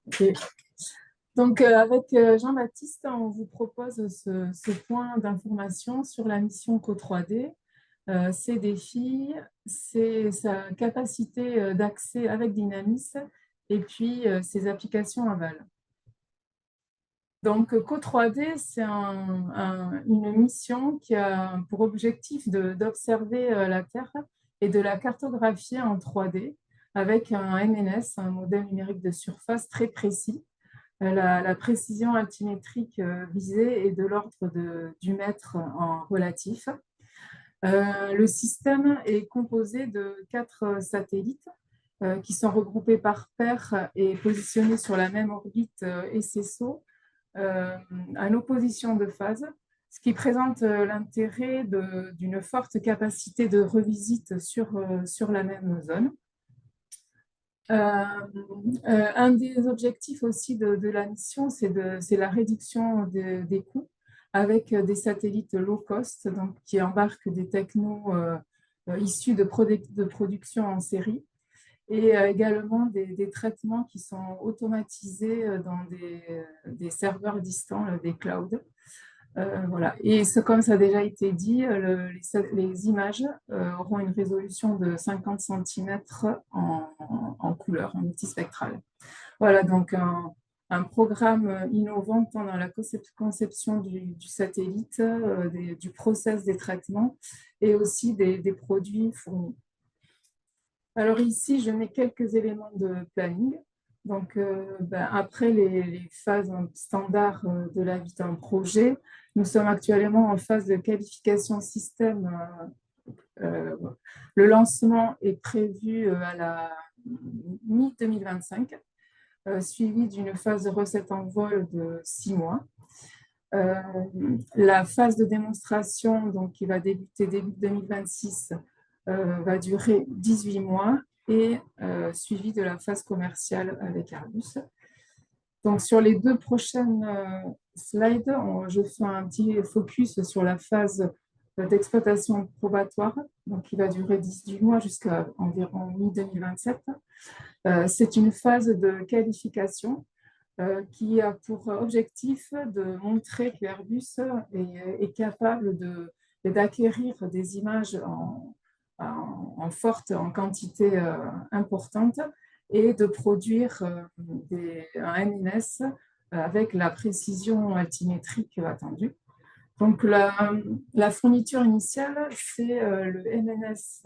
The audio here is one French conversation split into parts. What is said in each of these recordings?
Ok. Donc, avec Jean-Baptiste, on vous propose ce point d'information sur la mission Co3D, ses défis, sa capacité d'accès avec Dynamis et puis ses applications aval. Donc, Co3D, c'est une mission qui a pour objectif d'observer la Terre et de la cartographier en 3D avec un MNS, un modèle numérique de surface très précis. La précision altimétrique visée est de l'ordre du mètre en relatif. Le système est composé de 4 satellites qui sont regroupés par paires et positionnés sur la même orbite SSO en opposition de phase, ce qui présente l'intérêt d'une forte capacité de revisite sur la même zone. Un des objectifs aussi de la mission, c'est la réduction des coûts avec des satellites low cost, donc, qui embarquent des technos issus de production en série et également des traitements qui sont automatisés dans des serveurs distants, des clouds. Voilà. Et comme ça a déjà été dit, les images auront une résolution de 50 cm en couleur, en multispectral. Voilà, donc un programme innovant tant dans la conception du satellite, du process des traitements et aussi des produits fournis. Alors ici, je mets quelques éléments de planning. Donc, après les phases standards de la vie d'un projet, nous sommes actuellement en phase de qualification système. Le lancement est prévu à la mi-2025, suivi d'une phase de recette en vol de 6 mois. La phase de démonstration, donc, qui va débuter début 2026, va durer 18 mois et suivi de la phase commerciale avec Airbus. Donc, sur les 2 prochaines slides, je fais un petit focus sur la phase d'exploitation probatoire, donc qui va durer 18 mois jusqu'à environ mi-2027. C'est une phase de qualification qui a pour objectif de montrer que Airbus est capable d'acquérir des images en quantité importante et de produire un MNS avec la précision altimétrique attendue. Donc, la fourniture initiale, c'est le MNS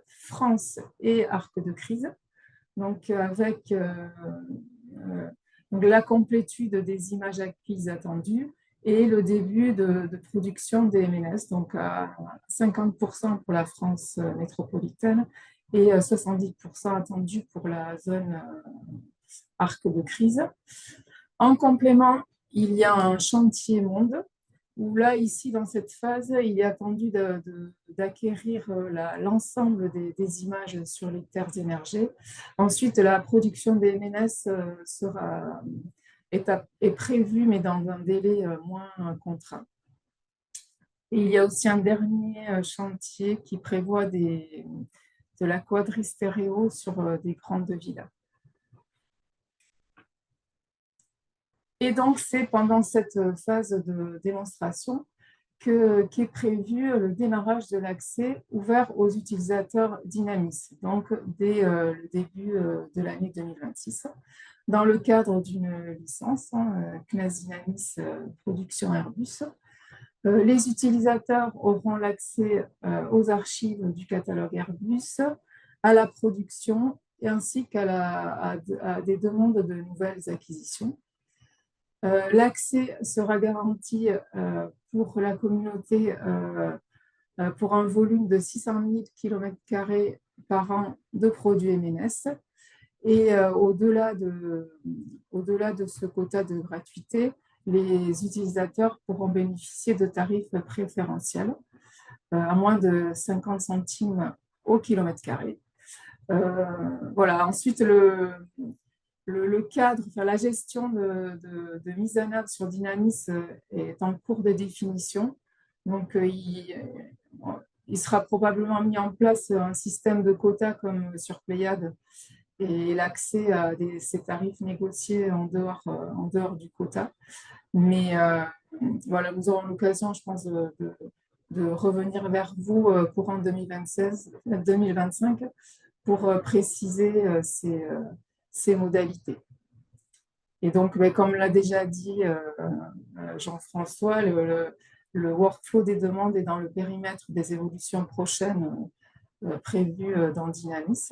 France et arc de crise. Donc, avec donc la complétude des images acquises attendues et le début de production des MNS, donc à 50% pour la France métropolitaine et 70% attendu pour la zone arc de crise. En complément, il y a un chantier monde où là, ici, dans cette phase, il est attendu d'acquérir l'ensemble des images sur les terres émergées. Ensuite, la production des MNS est prévue, mais dans un délai moins contraint. Et il y a aussi un dernier chantier qui prévoit de la quadristéréo sur des grandes villas. Et donc, c'est pendant cette phase de démonstration qu'est prévu le démarrage de l'accès ouvert aux utilisateurs Dynamis, donc dès le début de l'année 2026, dans le cadre d'une licence, CNAS Dynamis Production Airbus. Les utilisateurs auront l'accès aux archives du catalogue Airbus, à la production, ainsi qu'à des demandes de nouvelles acquisitions. L'accès sera garanti pour la communauté pour un volume de 600 000 km² par an de produits MNS. Et au-delà de ce quota de gratuité, les utilisateurs pourront bénéficier de tarifs préférentiels à moins de 50 centimes au km². Voilà. Ensuite, le cadre, enfin, la gestion de mise en œuvre sur Dynamis est en cours de définition. Donc, il sera probablement mis en place un système de quotas comme sur Pléiade et l'accès à ces tarifs négociés en dehors du quota. Mais voilà, nous aurons l'occasion, je pense, de revenir vers vous courant 2025 pour préciser ces modalités. Et donc, comme l'a déjà dit Jean-François, le workflow des demandes est dans le périmètre des évolutions prochaines prévues dans Dynamis.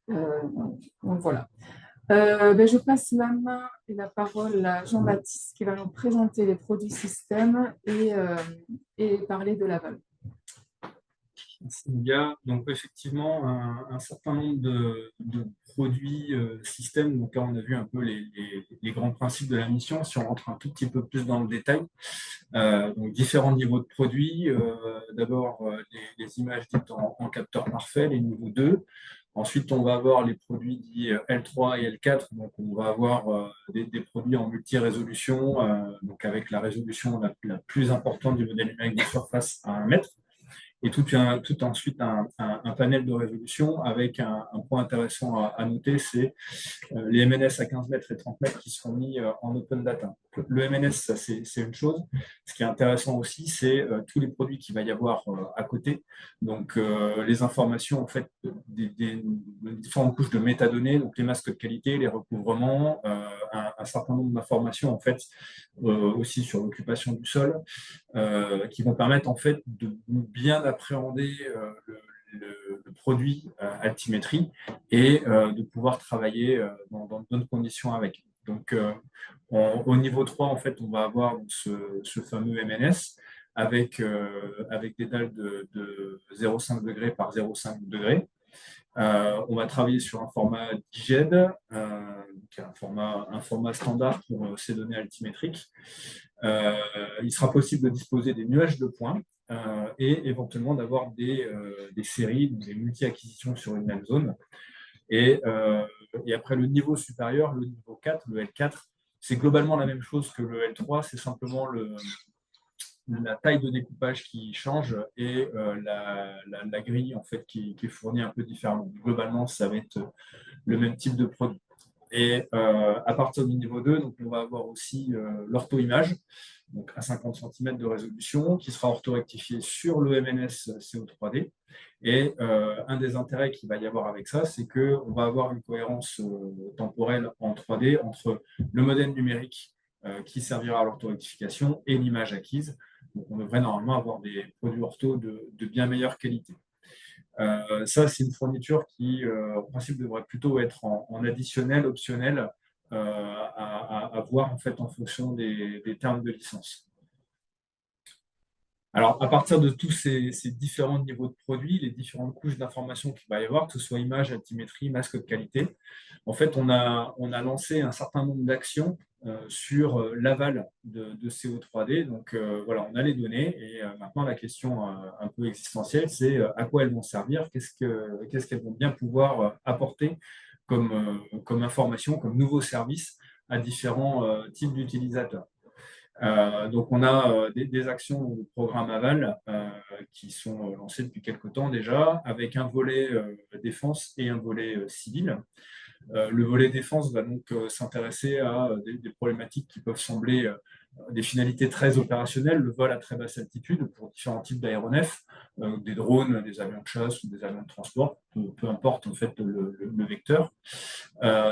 Donc voilà. Je passe la main et la parole à Jean-Baptiste qui va nous présenter les produits systèmes et parler de l'aval. Merci Lydia. Donc effectivement, un certain nombre de produits systèmes. Donc là, on a vu un peu les grands principes de la mission. Si on rentre un tout petit peu plus dans le détail, donc différents niveaux de produits. D'abord, les images dites en capteur parfait, les niveaux 2. Ensuite, on va avoir les produits dits L3 et L4. Donc, on va avoir des produits en multi-résolution, donc avec la résolution la plus importante du modèle numérique de surface à 1 mètre. Et tout ensuite un panel de résolution avec un point intéressant à noter, c'est les MNS à 15 mètres et 30 mètres qui seront mis en open data. Le MNS, ça c'est une chose. Ce qui est intéressant aussi, c'est tous les produits qu'il va y avoir à côté. Donc les informations en fait des différentes couches de métadonnées, donc les masques de qualité, les recouvrements, un certain nombre d'informations en fait aussi sur l'occupation du sol, qui vont permettre en fait de bien appréhender le produit altimétrie et de pouvoir travailler dans de bonnes conditions avec. Donc, au niveau 3, en fait, on va avoir ce fameux MNS avec des dalles de 0,5 degrés par 0,5 degrés. On va travailler sur un format DIGED, qui est un format standard pour ces données altimétriques. Il sera possible de disposer des nuages de points et éventuellement d'avoir des séries, des multi-acquisitions sur une même zone. Et après, le niveau supérieur, le niveau 4, le L4, c'est globalement la même chose que le L3, c'est simplement la taille de découpage qui change et la grille en fait, qui est fournie un peu différemment. Globalement, ça va être le même type de produit. Et à partir du niveau 2, donc, on va avoir aussi l'ortho-image, donc à 50 cm de résolution, qui sera orthorectifié sur le MNS CO3D. Et un des intérêts qu'il va y avoir avec ça, c'est qu'on va avoir une cohérence temporelle en 3D entre le modèle numérique qui servira à l'orthorectification et l'image acquise. Donc on devrait normalement avoir des produits ortho de bien meilleure qualité. Ça, c'est une fourniture qui, en principe, devrait plutôt être en additionnel, optionnel, à voir en fait en fonction des termes de licence. Alors, à partir de tous ces différents niveaux de produits, les différentes couches d'informations qu'il va y avoir, que ce soit image, altimétrie, masque de qualité, en fait, on a lancé un certain nombre d'actions sur l'aval de CO3D. Donc, voilà, on a les données et maintenant, la question un peu existentielle, c'est à quoi elles vont servir, qu'est-ce qu'elles vont bien pouvoir apporter comme information, comme nouveau service à différents types d'utilisateurs. Donc, on a des actions au programme Aval qui sont lancées depuis quelques temps déjà, avec un volet défense et un volet civil. Le volet défense va donc s'intéresser à des problématiques qui peuvent sembler des finalités très opérationnelles, le vol à très basse altitude pour différents types d'aéronefs, des drones, des avions de chasse ou des avions de transport, peu importe en fait le vecteur.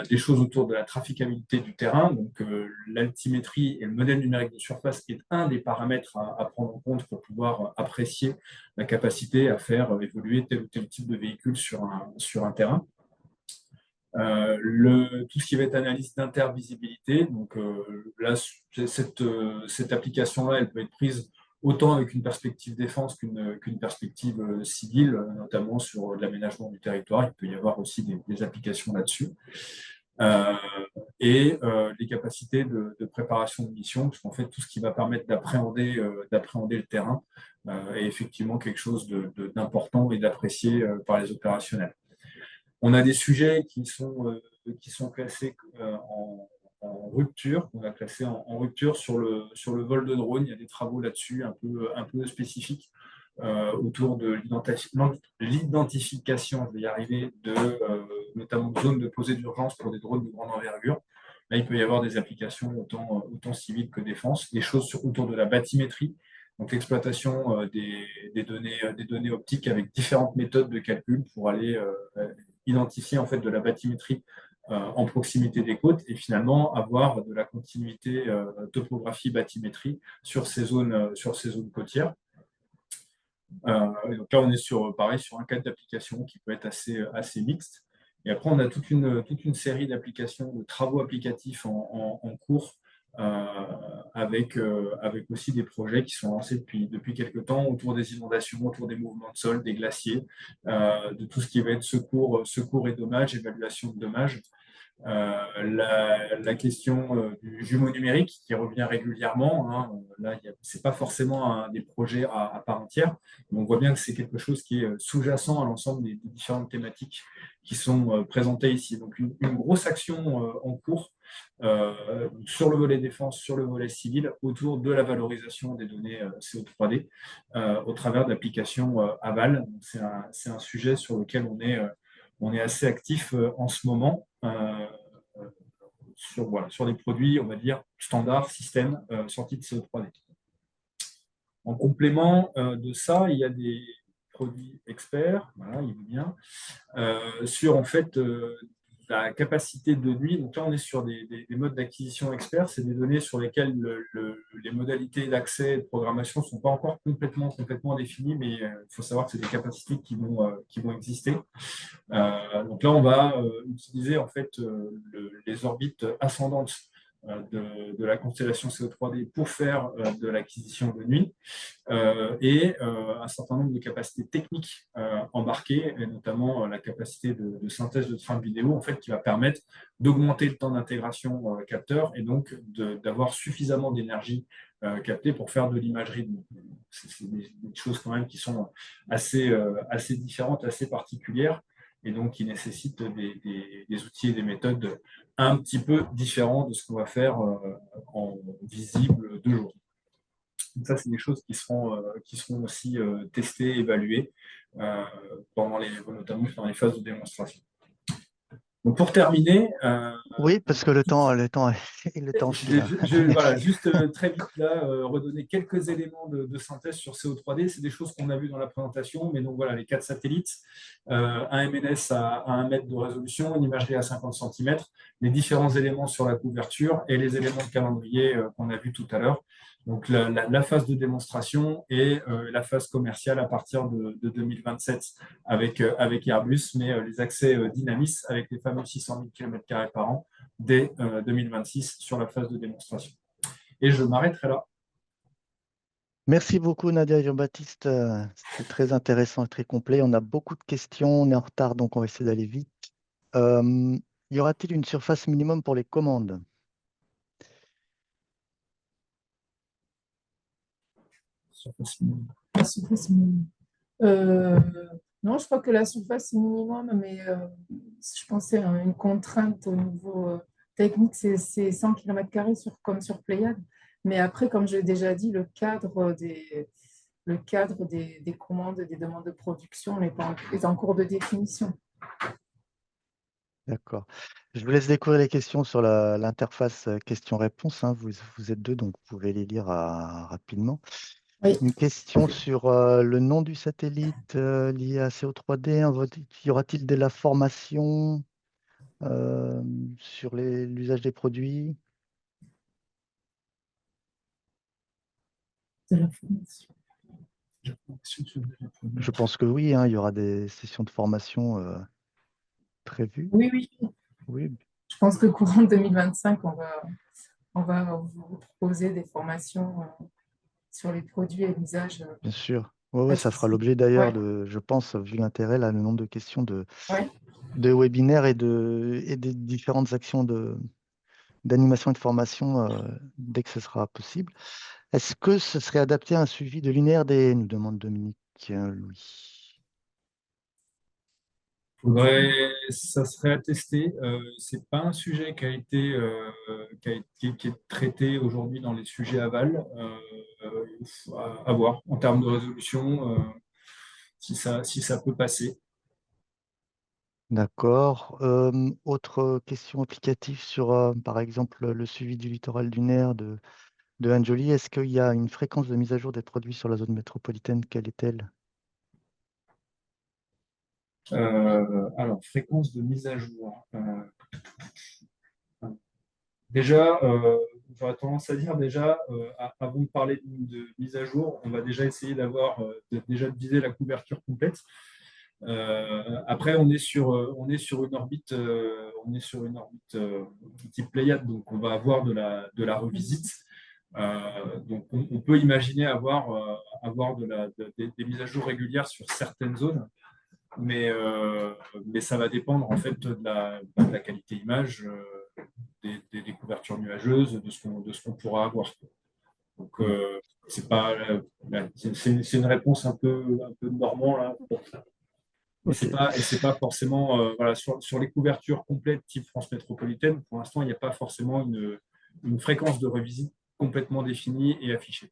Des choses autour de la traficabilité du terrain, donc l'altimétrie et le modèle numérique de surface est un des paramètres à prendre en compte pour pouvoir apprécier la capacité à faire évoluer tel ou tel type de véhicule sur un terrain. Tout ce qui va être analyse d'intervisibilité, donc là, cette application-là, elle peut être prise autant avec une perspective défense qu'une perspective civile, notamment sur l'aménagement du territoire. Il peut y avoir aussi des applications là-dessus. Et les capacités de préparation de mission, parce qu'en fait, tout ce qui va permettre d'appréhender le terrain est effectivement quelque chose d'important et d'apprécié par les opérationnels. On a des sujets qui sont classés en rupture, qu'on a classé en rupture sur le vol de drone. Il y a des travaux là-dessus un peu spécifiques autour de l'identification, je vais y arriver, notamment de zones de posée d'urgence pour des drones de grande envergure. Là, il peut y avoir des applications autant civiles que défense, des choses autour de la bathymétrie, donc l'exploitation des données optiques avec différentes méthodes de calcul pour aller identifier en fait de la bathymétrie en proximité des côtes et finalement avoir de la continuité topographie bathymétrie sur ces zones côtières. Et donc là, on est pareil, sur un cadre d'application qui peut être assez mixte. Et après, on a toute une série d'applications, de travaux applicatifs en cours, avec aussi des projets qui sont lancés depuis quelques temps autour des inondations, autour des mouvements de sol, des glaciers, de tout ce qui va être secours et dommages, évaluation de dommages. La question du jumeau numérique qui revient régulièrement. Hein, là, ce n'est pas forcément des projets à part entière, mais on voit bien que c'est quelque chose qui est sous-jacent à l'ensemble des différentes thématiques qui sont présentées ici. Donc, une grosse action en cours sur le volet défense, sur le volet civil, autour de la valorisation des données CO3D au travers d'applications aval. C'est un sujet sur lequel on est assez actif en ce moment sur des produits, on va dire, standards, systèmes sortis de CO3D. En complément de ça, il y a des produits experts, voilà, il veut bien, sur en fait la capacité de nuit. Donc là, on est sur des modes d'acquisition experts. C'est des données sur lesquelles les modalités d'accès et de programmation ne sont pas encore complètement définies, mais il faut savoir que c'est des capacités qui vont exister. Donc là, on va utiliser en fait les orbites ascendantes de la constellation CO3D pour faire de l'acquisition de nuit et un certain nombre de capacités techniques embarquées, et notamment la capacité de synthèse de trames vidéo en fait, qui va permettre d'augmenter le temps d'intégration capteur et donc d'avoir suffisamment d'énergie captée pour faire de l'imagerie. C'est des choses quand même qui sont assez différentes, assez particulières et donc qui nécessitent des outils et des méthodes un petit peu différents de ce qu'on va faire en visible de jour. Donc ça, c'est des choses qui seront aussi testées, évaluées, notamment pendant les phases de démonstration. Donc pour terminer, oui, parce que le temps file. Voilà, juste très vite là, redonner quelques éléments de synthèse sur CO3D. C'est des choses qu'on a vues dans la présentation, mais donc voilà, les 4 satellites, un MNS à 1 mètre de résolution, une imagerie à 50 cm, les différents éléments sur la couverture et les éléments de calendrier qu'on a vus tout à l'heure. Donc la phase de démonstration et la phase commerciale à partir de 2027 avec Airbus, mais les accès Dynamis avec les fameux 600 000 km² par an dès 2026 sur la phase de démonstration. Et je m'arrêterai là. Merci beaucoup Nadia et Jean-Baptiste. C'était très intéressant et très complet. On a beaucoup de questions, on est en retard, donc on va essayer d'aller vite. Y aura-t-il une surface minimum pour les commandes? La surface minimum. Non, je crois que la surface est minimum, mais je pensais à une contrainte au niveau technique, c'est 100 km² comme sur Pléiade. Mais après, comme je l'ai déjà dit, le cadre des commandes, des demandes de production est en cours de définition. D'accord. Je vous laisse découvrir les questions sur l'interface questions-réponses. Hein. Vous êtes deux, donc vous pouvez les lire rapidement. Oui. Une question sur le nom du satellite lié à CO3D. Y aura-t-il de la formation sur l'usage des produits? De la formation. Je pense que oui, hein, il y aura des sessions de formation prévues. Oui. Oui, Je pense que courant 2025, on va vous proposer des formations sur les produits et l'usage. bien sûr. Ouais, ça fera l'objet d'ailleurs je pense, vu l'intérêt, là, le nombre de questions de webinaires et des différentes actions d'animation et de formation dès que ce sera possible. Est-ce que ce serait adapté à un suivi de l'INRD, nous demande Dominique Louis. Ça serait à tester. C'est pas un sujet qui est traité aujourd'hui dans les sujets aval. À voir en termes de résolution, si ça peut passer. D'accord. Autre question applicative sur, par exemple, le suivi du littoral dunaire de Anjoli. Est-ce qu'il y a une fréquence de mise à jour des produits sur la zone métropolitaine? Quelle est-elle? Alors, fréquence de mise à jour. Déjà, j'aurais tendance à dire déjà, avant de parler de mise à jour, on va déjà essayer d'avoir, déjà de viser la couverture complète. Après, on est sur une orbite, type Pléiade, donc on va avoir de la revisite. Donc, on peut imaginer avoir des mises à jour régulières sur certaines zones, mais ça va dépendre en fait de la qualité image, des couvertures nuageuses, de ce qu'on pourra avoir. Donc, c'est pas, c'est une réponse un peu normand là. Ok. Et c'est pas forcément, voilà, sur les couvertures complètes type France métropolitaine, pour l'instant, il n'y a pas forcément une fréquence de revisite complètement définie et affichée.